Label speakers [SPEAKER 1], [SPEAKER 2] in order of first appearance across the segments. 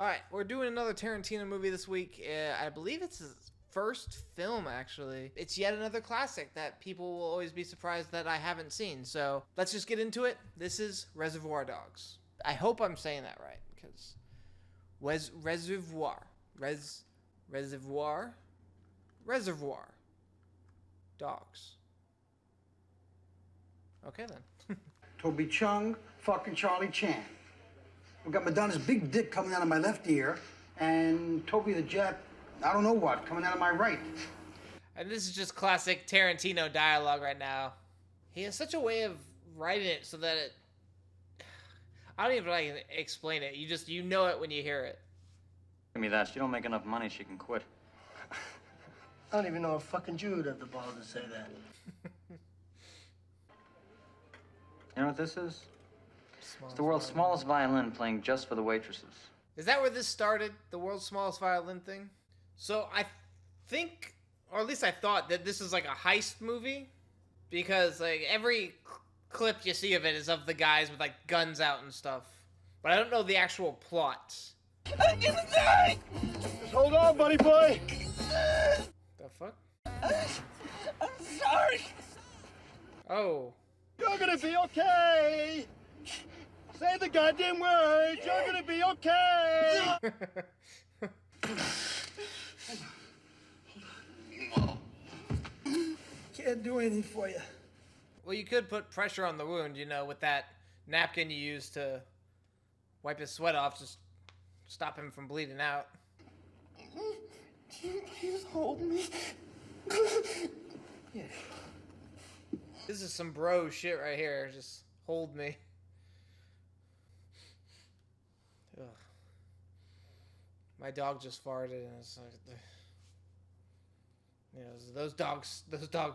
[SPEAKER 1] Alright, we're doing another Tarantino movie this week. I believe it's his first film, actually. It's yet another classic that people will always be surprised that I haven't seen. So let's just get into it. This is Reservoir Dogs. I hope I'm saying that right, because Reservoir Dogs. Okay then.
[SPEAKER 2] Toby Chung, fucking Charlie Chan. We got Madonna's big dick coming out of my left ear, and Toby the Jap, I don't know what, coming out of my right.
[SPEAKER 1] And this is just classic Tarantino dialogue right now. He has such a way of writing it so that it... I don't even know how I can explain it. You know it when you hear it.
[SPEAKER 3] Give me that. She don't make enough money, she can quit.
[SPEAKER 4] I don't even know a fucking Jew would have the balls to say that.
[SPEAKER 3] You know what this is? It's the world's smallest violin playing just for the waitresses.
[SPEAKER 1] Is that where this started? The world's smallest violin thing? So I think, or at least I thought, that this is like a heist movie. Because like every clip you see of it is of the guys with like guns out and stuff. But I don't know the actual plot.
[SPEAKER 4] I'm gonna die! Just hold on, buddy boy!
[SPEAKER 1] The fuck?
[SPEAKER 4] I'm sorry!
[SPEAKER 1] Oh.
[SPEAKER 4] You're gonna be okay! Say the goddamn words! You're gonna be okay! Can't do anything for you.
[SPEAKER 1] Well, you could put pressure on the wound, you know, with that napkin you use to wipe his sweat off, just stop him from bleeding out.
[SPEAKER 4] Can you please hold me?
[SPEAKER 2] Yeah.
[SPEAKER 1] This is some bro shit right here. Just hold me. Ugh. My dog just farted, and it's like, you know, those dog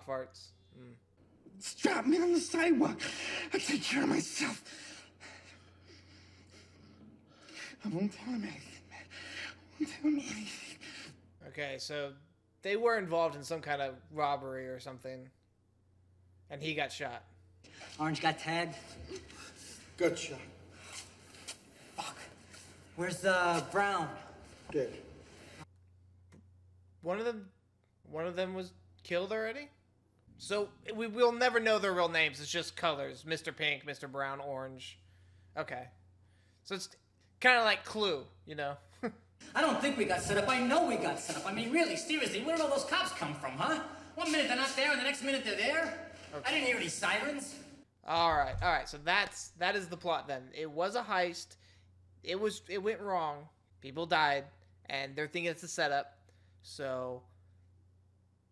[SPEAKER 1] farts. Mm.
[SPEAKER 4] Strap me on the sidewalk. I'll take care of myself. I won't tell him anything, man. I won't tell him anything.
[SPEAKER 1] Okay, so they were involved in some kind of robbery or something, and he got shot.
[SPEAKER 5] Orange got tagged.
[SPEAKER 2] Good shot.
[SPEAKER 5] Fuck. Where's Brown?
[SPEAKER 2] Dead.
[SPEAKER 1] One of them was killed already? So we'll never know their real names. It's just colors. Mr. Pink, Mr. Brown, Orange. Okay. So it's kind of like Clue, you know?
[SPEAKER 5] I don't think we got set up. I know we got set up. I mean, really, seriously, where did all those cops come from, huh? 1 minute they're not there, and the next minute they're there? Okay. I didn't hear any sirens.
[SPEAKER 1] All right. So that is the plot then. It was a heist. It went wrong. People died, and they're thinking it's a setup. So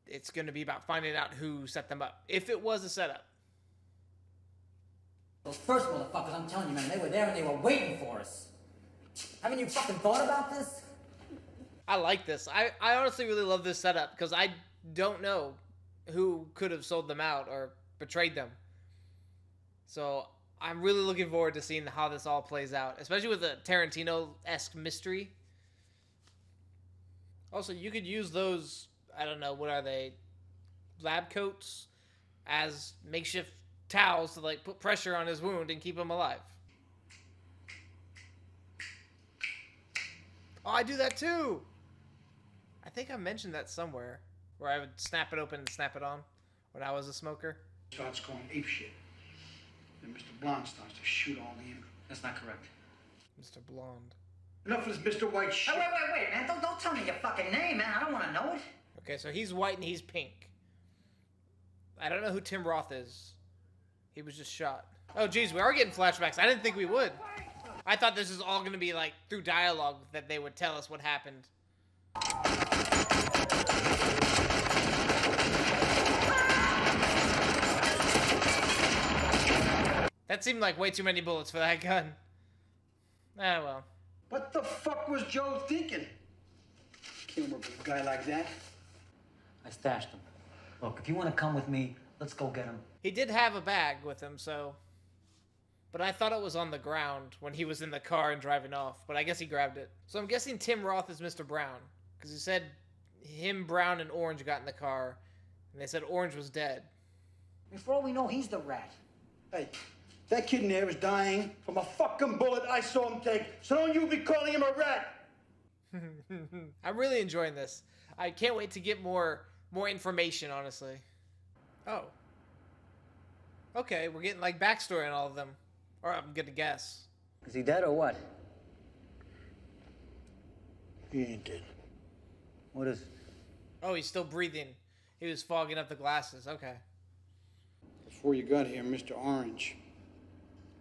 [SPEAKER 1] it's going to be about finding out who set them up. If it was a setup.
[SPEAKER 5] Those first motherfuckers, I'm telling you, man, they were there and they were waiting for us. Haven't you fucking thought about this?
[SPEAKER 1] I like this. I honestly really love this setup because I don't know who could have sold them out or betrayed them. So I'm really looking forward to seeing how this all plays out, especially with a Tarantino-esque mystery. Also, you could use those, I don't know, what are they, lab coats as makeshift towels to like put pressure on his wound and keep him alive. Oh, I do that too! I think I mentioned that somewhere, where I would snap it open and snap it on when I was a smoker.
[SPEAKER 2] Starts going apeshit. Then Mr. Blonde starts to shoot all in.
[SPEAKER 5] That's not correct.
[SPEAKER 1] Mr. Blonde.
[SPEAKER 2] Enough of this Mr. White shit.
[SPEAKER 5] Hey, wait, man. Don't tell me your fucking name, man. I don't want to know it.
[SPEAKER 1] Okay, so he's white and he's pink. I don't know who Tim Roth is. He was just shot. Oh, geez, we are getting flashbacks. I didn't think we would. I thought this was all going to be, like, through dialogue that they would tell us what happened. That seemed like way too many bullets for that gun. Ah, well.
[SPEAKER 2] What the fuck was Joe thinking? Can't work with a guy like that.
[SPEAKER 5] I stashed him. Look, if you want to come with me, let's go get him.
[SPEAKER 1] He did have a bag with him, so... But I thought it was on the ground when he was in the car and driving off. But I guess he grabbed it. So I'm guessing Tim Roth is Mr. Brown. Because he said him, Brown, and Orange got in the car. And they said Orange was dead.
[SPEAKER 5] For all we know, he's the rat.
[SPEAKER 2] Hey, that kid in there is dying from a fucking bullet I saw him take. So don't you be calling him a rat.
[SPEAKER 1] I'm really enjoying this. I can't wait to get more information, honestly. Oh. Okay, we're getting like backstory on all of them. Or I'm gonna guess.
[SPEAKER 3] Is he dead or what?
[SPEAKER 2] He ain't dead.
[SPEAKER 3] What is...
[SPEAKER 1] Oh, he's still breathing. He was fogging up the glasses. Okay.
[SPEAKER 2] Before you got here, Mr. Orange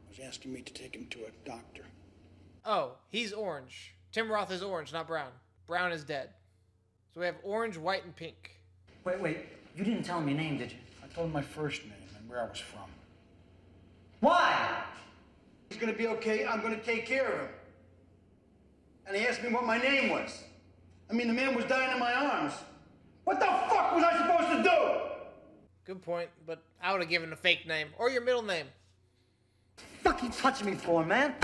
[SPEAKER 2] was asking me to take him to a doctor.
[SPEAKER 1] Oh, he's orange. Tim Roth is orange, not brown. Brown is dead. So we have orange, white, and pink.
[SPEAKER 3] Wait. You didn't tell him your name, did you?
[SPEAKER 2] I told him my first name and where I was from.
[SPEAKER 3] Why?
[SPEAKER 2] He's gonna be okay. I'm gonna take care of him. And he asked me what my name was. I mean, the man was dying in my arms. What the fuck was I supposed to do?
[SPEAKER 1] Good point, but I would have given a fake name. Or your middle name.
[SPEAKER 3] Fuck you touching me for, man?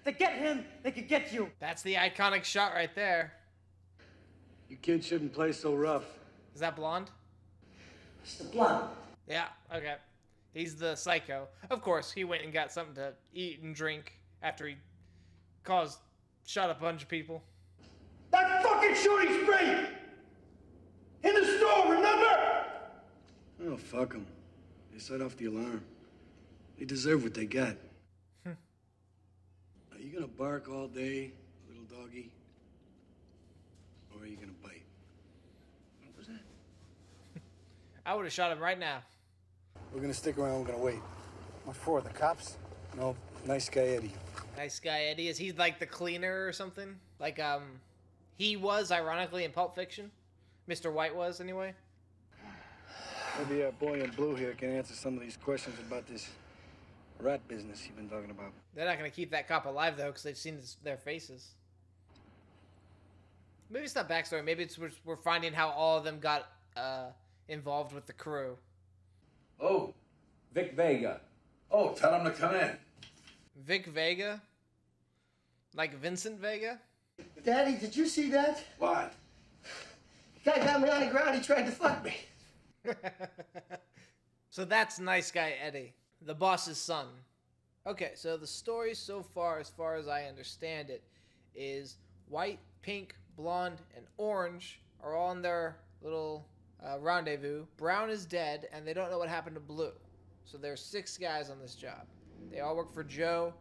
[SPEAKER 3] They get him, they could get you.
[SPEAKER 1] That's the iconic shot right there.
[SPEAKER 2] You kids shouldn't play so rough.
[SPEAKER 1] Is that blonde?
[SPEAKER 3] It's the blood.
[SPEAKER 1] Yeah, okay. He's the psycho. Of course, he went and got something to eat and drink after he shot a bunch of people.
[SPEAKER 2] That fucking shooting spree! In the store, remember?
[SPEAKER 6] Oh, fuck them. They set off the alarm. They deserve what they got. Are you gonna bark all day, little doggy? Or are you gonna bite? What was that?
[SPEAKER 1] I would have shot him right now.
[SPEAKER 2] We're gonna stick around, we're gonna wait. What for, the cops? No, nice guy Eddie.
[SPEAKER 1] Nice guy Eddie. Is he like the cleaner or something? Like, he was, ironically, in Pulp Fiction. Mr. White was, anyway.
[SPEAKER 6] Maybe a boy in blue here can answer some of these questions about this rat business you've been talking about.
[SPEAKER 1] They're not going to keep that cop alive, though, because they've seen their faces. Maybe it's not backstory. Maybe it's we're finding how all of them got involved with the crew.
[SPEAKER 7] Oh, Vic Vega. Oh, tell him to come in.
[SPEAKER 1] Vic Vega? Like Vincent Vega?
[SPEAKER 4] Daddy, did you see that?
[SPEAKER 7] What?
[SPEAKER 4] Guy got me on the ground, he tried to fuck me.
[SPEAKER 1] So that's nice guy Eddie, the boss's son. Okay, so the story so far as I understand it, is white, pink, blonde, and orange are all in their little rendezvous. Brown is dead, and they don't know what happened to Blue. So there's 6 guys on this job. They all work for Joe.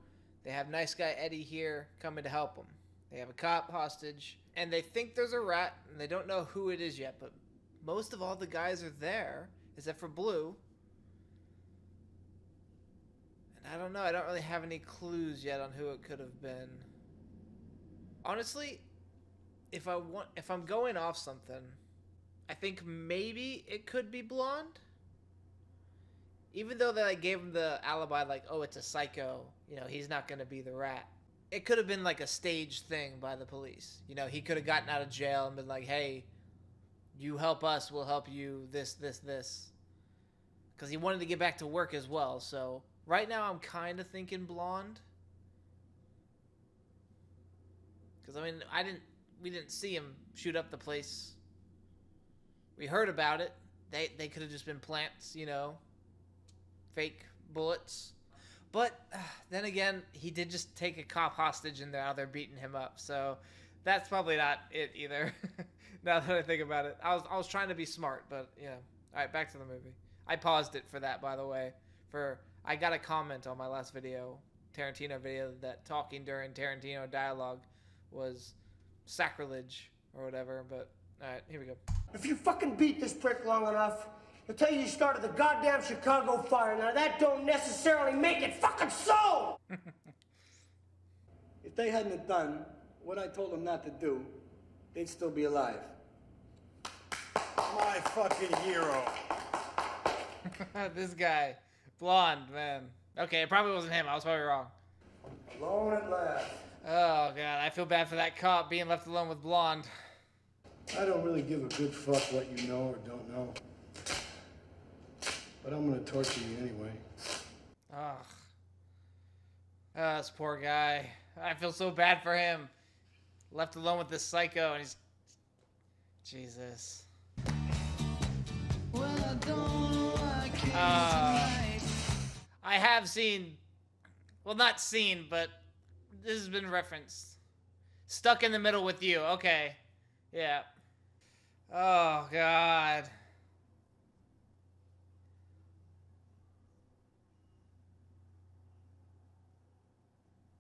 [SPEAKER 1] They have nice guy Eddie here coming to help them. They have a cop hostage, and they think there's a rat, and they don't know who it is yet, but most of all the guys are there, except for Blue. And I don't know, I don't really have any clues yet on who it could have been. Honestly, if I'm going off something, I think maybe it could be blonde. Even though they like gave him the alibi, like, oh, it's a psycho, you know, he's not gonna be the rat. It could have been like a staged thing by the police. You know, he could have gotten out of jail and been like, hey, you help us, we'll help you, this. Because he wanted to get back to work as well, so right now I'm kind of thinking blonde. Because, I mean, we didn't see him shoot up the place. We heard about it. They could have just been plants, you know, fake bullets. But then again, he did just take a cop hostage and now they're beating him up. So that's probably not it either. Now that I think about it, I was trying to be smart, but yeah. All right, back to the movie. I paused it for that, by the way. I got a comment on my last video, Tarantino video, that talking during Tarantino dialogue was sacrilege or whatever. But all right, here we go.
[SPEAKER 4] If you fucking beat this prick long enough, he'll tell you started the goddamn Chicago fire. Now that don't necessarily make it fucking so!
[SPEAKER 6] If they hadn't have done what I told them not to do, they'd still be alive.
[SPEAKER 2] My fucking hero.
[SPEAKER 1] This guy, blonde, man. Okay, it probably wasn't him. I was probably wrong.
[SPEAKER 6] Alone at last.
[SPEAKER 1] Oh god, I feel bad for that cop being left alone with blonde.
[SPEAKER 6] I don't really give a good fuck what you know or don't know. But I'm gonna torture you anyway.
[SPEAKER 1] Ugh. Oh, this poor guy. I feel so bad for him. Left alone with this psycho, and he's... Jesus. I have seen... Well, not seen, but this has been referenced. Stuck in the middle with you. Okay. Yeah. Oh, God.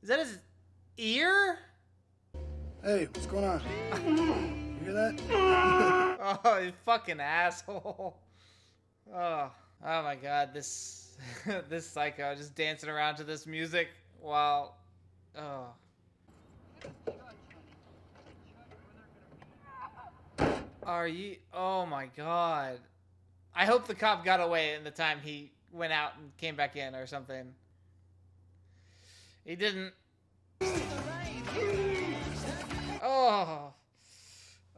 [SPEAKER 1] Is that his ear?
[SPEAKER 6] Hey, what's going on? You hear that?
[SPEAKER 1] Oh, you fucking asshole. Oh my God, this this psycho just dancing around to this music while Are you? Oh my God. I hope the cop got away in the time he went out and came back in or something. He didn't. Oh.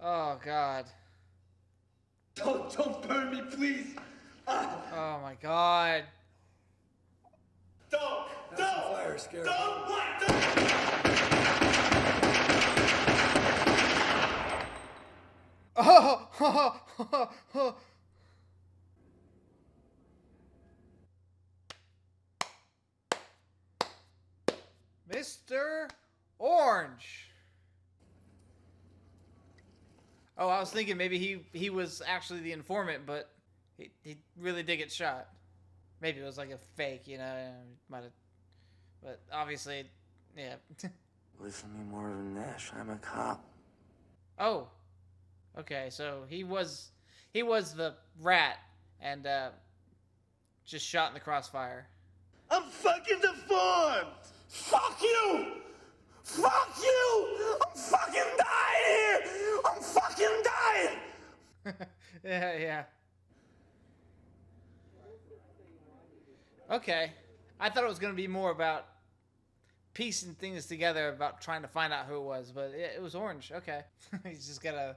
[SPEAKER 1] Oh God.
[SPEAKER 2] Don't burn me, please.
[SPEAKER 1] Oh my God.
[SPEAKER 2] Don't.
[SPEAKER 6] Fire, scare.
[SPEAKER 2] Don't. What?
[SPEAKER 1] Oh. Mr. Orange. Oh, I was thinking maybe he was actually the informant, but he really did get shot. Maybe it was like a fake, you know, might have, but obviously, yeah.
[SPEAKER 8] Listen to me more than Nash. I'm a cop.
[SPEAKER 1] Oh, okay, so he was the rat and just shot in the crossfire.
[SPEAKER 2] I'm fucking deformed. Fuck you. Fuck you. I'm fucking dying here. I'm fucking dying.
[SPEAKER 1] Yeah. Okay. I thought it was going to be more about piecing things together, about trying to find out who it was, but it was Orange. Okay. He's just got to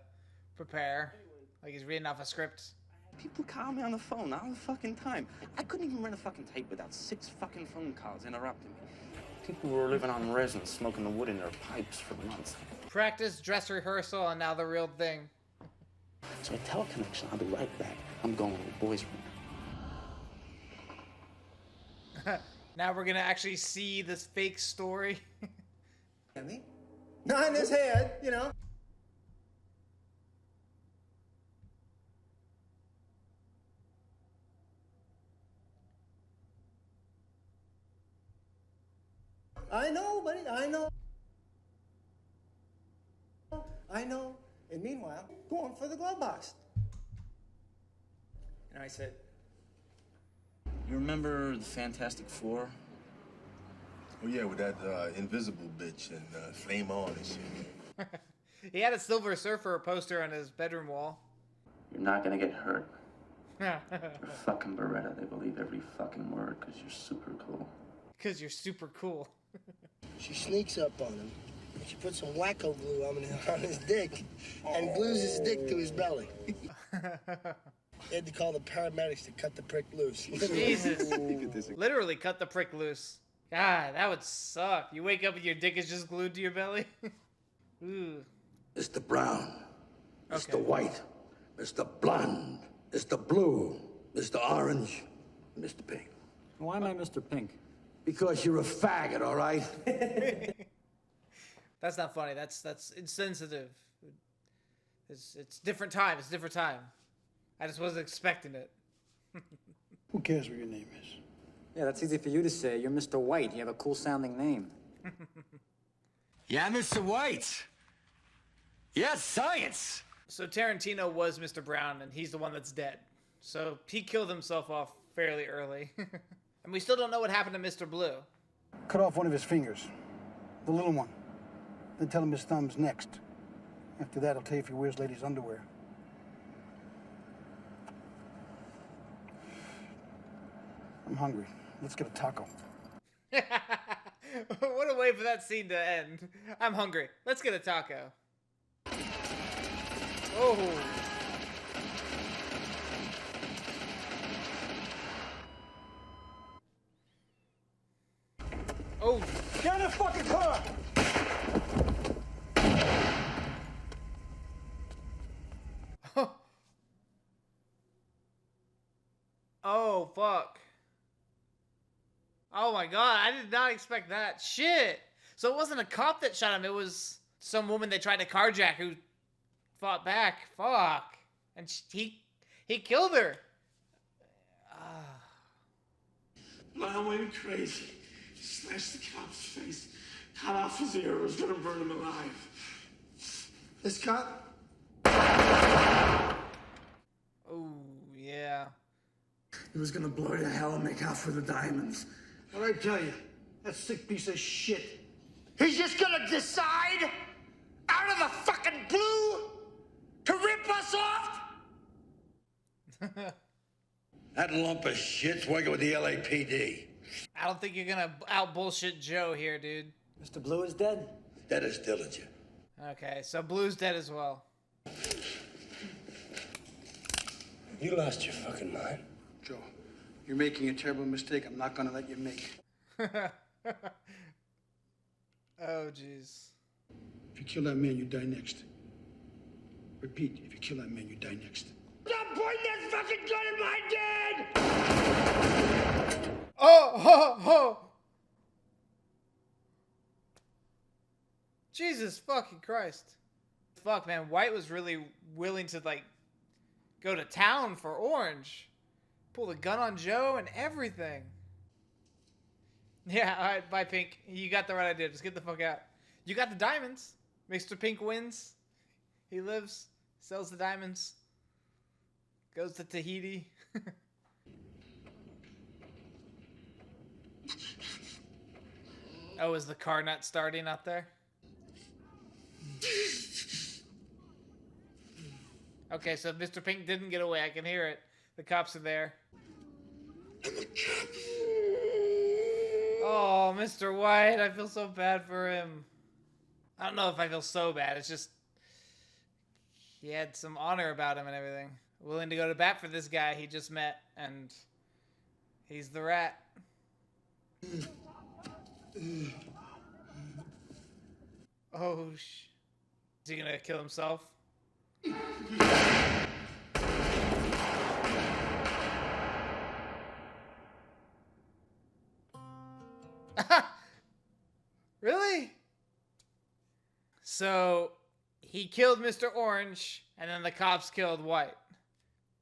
[SPEAKER 1] prepare. Like he's reading off a script.
[SPEAKER 8] People call me on the phone all the fucking time. I couldn't even run a fucking tape without 6 fucking phone calls interrupting me. People were living on resin, smoking the wood in their pipes for months.
[SPEAKER 1] Practice, dress rehearsal, and now the real thing.
[SPEAKER 8] So a teleconnection, I'll be right back. I'm going to the boys' room.
[SPEAKER 1] Now we're going to actually see this fake story.
[SPEAKER 2] Not in his head, you know. I know, buddy. I know. And meanwhile, going for the glove box.
[SPEAKER 3] And I said,
[SPEAKER 8] You remember the Fantastic Four?
[SPEAKER 9] Oh yeah, with that invisible bitch and Flame On and shit.
[SPEAKER 1] He had a Silver Surfer poster on his bedroom wall.
[SPEAKER 8] You're not gonna get hurt. You're fucking Beretta. They believe every fucking word because you're super cool.
[SPEAKER 1] Because you're super cool.
[SPEAKER 4] She sneaks up on him. She puts some wacko glue on his dick and glues his dick to his belly. They had to call the paramedics to cut the prick loose.
[SPEAKER 1] Jesus. Literally cut the prick loose. God, that would suck. You wake up and your dick is just glued to your belly. Ooh.
[SPEAKER 10] Mr. Brown, Mr.
[SPEAKER 1] Okay.
[SPEAKER 10] White, Mr. Blonde, Mr. Blue, Mr. Orange, and Mr. Pink.
[SPEAKER 3] why am I Mr. Pink?
[SPEAKER 10] Because you're a faggot, all right?
[SPEAKER 1] That's not funny. That's insensitive. It's different time. It's different time. I just wasn't expecting it.
[SPEAKER 6] Who cares what your name is?
[SPEAKER 3] Yeah, that's easy for you to say. You're Mr. White. You have a cool sounding name.
[SPEAKER 10] Yeah, Mr. White. Yeah, science.
[SPEAKER 1] So Tarantino was Mr. Brown, and he's the one that's dead. So he killed himself off fairly early. And we still don't know what happened to Mr. Blue.
[SPEAKER 6] Cut off one of his fingers. The little one. Then tell him his thumb's next. After that, I'll tell you if he wears ladies' underwear. I'm hungry. Let's get a taco.
[SPEAKER 1] What a way for that scene to end. I'm hungry. Let's get a taco. Oh. Oh.
[SPEAKER 2] Get in the fucking car!
[SPEAKER 1] Oh, fuck. Oh my god, I did not expect that. Shit. So it wasn't a cop that shot him, it was some woman they tried to carjack who fought back. Fuck. And he killed her.
[SPEAKER 11] I went crazy. Slashed the cop's face. Cut off his ear. Was gonna burn him alive.
[SPEAKER 2] This cop?
[SPEAKER 1] Oh, yeah.
[SPEAKER 11] He was gonna blow to hell and make off with the diamonds.
[SPEAKER 2] What I tell you, that sick piece of shit. He's just gonna decide, out of the fucking blue, to rip us off?
[SPEAKER 10] That lump of shit's working with the LAPD.
[SPEAKER 1] I don't think you're gonna out bullshit Joe here, dude.
[SPEAKER 12] Mr. Blue is dead?
[SPEAKER 10] Dead as Dillinger.
[SPEAKER 1] Okay, so Blue's dead as well.
[SPEAKER 10] You lost your fucking mind.
[SPEAKER 6] Joe, you're making a terrible mistake I'm not gonna let you make.
[SPEAKER 1] Oh, jeez.
[SPEAKER 6] If you kill that man, you die next. Repeat, if you kill that man, you die next.
[SPEAKER 2] Stop pointing that fucking gun at my dad!
[SPEAKER 1] Oh! Jesus fucking Christ. Fuck, man. White was really willing to, like, go to town for Orange. Pull the gun on Joe and everything. Yeah, alright, bye, Pink. You got the right idea. Just get the fuck out. You got the diamonds. Mr. Pink wins. He lives. Sells the diamonds. Goes to Tahiti. Oh, is the car not starting out there? Okay, so Mr. Pink didn't get away. I can hear it. The cops are there. Oh, Mr. White, I feel so bad for him. I don't know if I feel so bad. It's just he had some honor about him and everything. Willing to go to bat for this guy he just met, and he's the rat. Oh, is he gonna kill himself? Really? So he killed Mr. Orange, and then the cops killed White.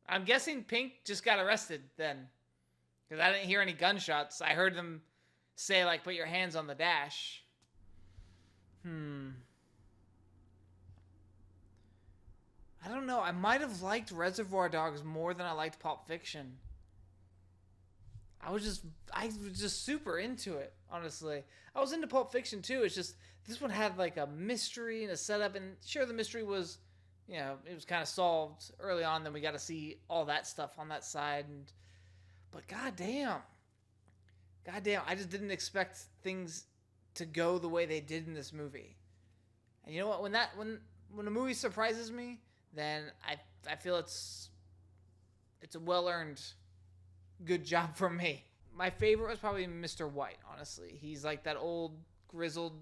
[SPEAKER 1] I'm guessing Pink just got arrested then, because I didn't hear any gunshots. I heard them say, like, put your hands on the dash. I don't know. I might have liked Reservoir Dogs more than I liked Pulp Fiction. I was just super into it, honestly. I was into Pulp Fiction too. It's just this one had like a mystery and a setup, and sure, the mystery was, you know, it was kind of solved early on. Then we got to see all that stuff on that side, but goddamn, I just didn't expect things to go the way they did in this movie. And you know what? When a movie surprises me, then I feel it's a well-earned good job from me. My favorite was probably Mr. White, honestly. He's like that old grizzled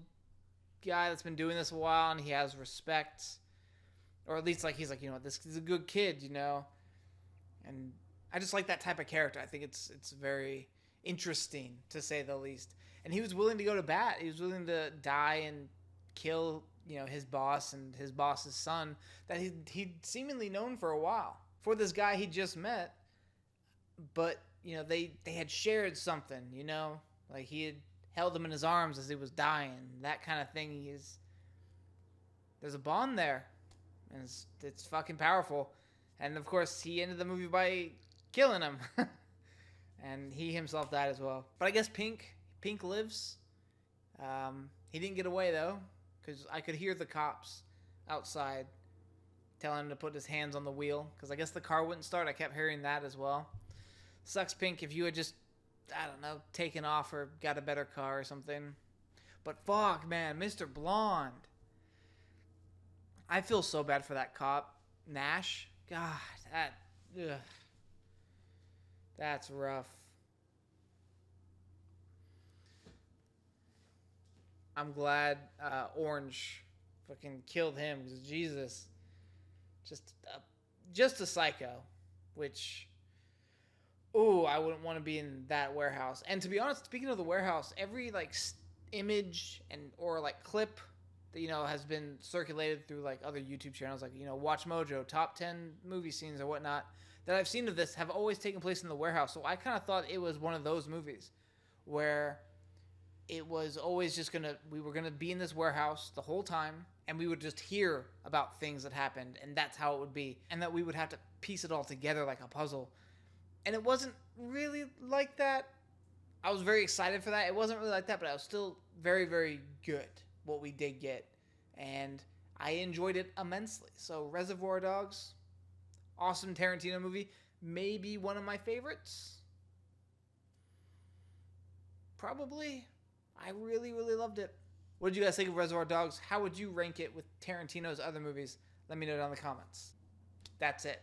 [SPEAKER 1] guy that's been doing this a while, and he has respect, or at least like he's like, you know, this is a good kid, you know. And I just like that type of character. I think it's very interesting, to say the least. And he was willing to go to bat. He was willing to die and kill, you know, his boss and his boss's son that he'd seemingly known for a while, for this guy he just met. But, you know, they had shared something, you know, like he had held him in his arms as he was dying, that kind of thing. There's a bond there, and it's fucking powerful. And of course he ended the movie by killing him. And he himself died as well. But I guess Pink lives. He didn't get away though, because I could hear the cops outside telling him to put his hands on the wheel, because I guess the car wouldn't start. I kept hearing that as well. Sucks, Pink, if you had just, I don't know, taken off or got a better car or something. But fuck, man, Mr. Blonde. I feel so bad for that cop, Nash. God, that's rough. I'm glad Orange fucking killed him, because Jesus, just a psycho, which, ooh, I wouldn't want to be in that warehouse. And to be honest, speaking of the warehouse, every like image or like clip that, you know, has been circulated through like other YouTube channels, like, you know, Watch Mojo, top 10 movie scenes or whatnot, that I've seen of this have always taken place in the warehouse. So I kind of thought it was one of those movies where it was always just we were gonna be in this warehouse the whole time, and we would just hear about things that happened, and that's how it would be, and that we would have to piece it all together like a puzzle. And it wasn't really like that. I was very excited for that. It wasn't really like that, but I was still very, very good what we did get, and I enjoyed it immensely. So Reservoir Dogs, awesome Tarantino movie, maybe one of my favorites. Probably. I really, really loved it. What did you guys think of Reservoir Dogs? How would you rank it with Tarantino's other movies? Let me know down in the comments. That's it.